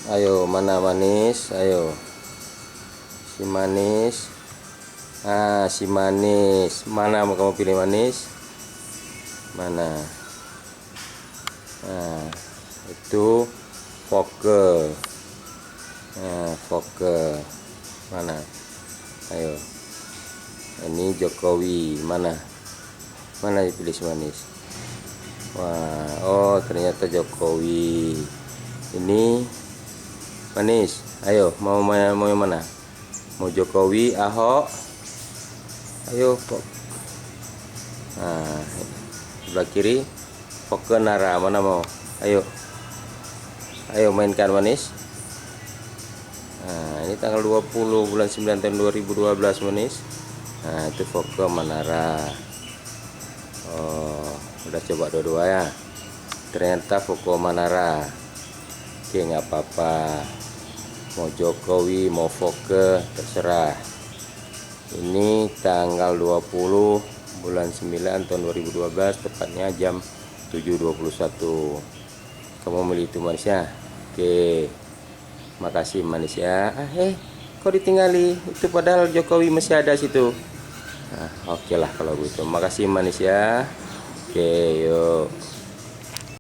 Ayo, mana manis? Ayo. Si manis. Ah, si manis. Mana mau kamu pilih manis? Mana? Nah, itu Foke. Nah, Foke. Mana? Ayo. Ini Jokowi. Mana? Mana dipilih si manis? Wah, oh ternyata Jokowi. Ini manis. Ayo, mau yang mana? Mau Jokowi, Ahok? Ayo, Pok. Nah, sebelah kiri Foke Nara, mana mau? Ayo. Ayo mainkan manis. Nah, ini tanggal 20 bulan 9 tahun 2012 manis. Nah, itu Foke Manara. Oh, udah coba dua-dua ya. Ternyata Foke Manara. Oke, nggak apa-apa. Mau Jokowi, mau Foke, terserah. Ini tanggal 20 bulan 9 tahun 2012, tepatnya jam 7.21. Kamu milih itu manis ya? Oke. Makasih manis ya. Kok ditinggali? Itu padahal Jokowi masih ada situ. Nah, oke lah kalau gitu. Makasih manis ya. Oke, yuk.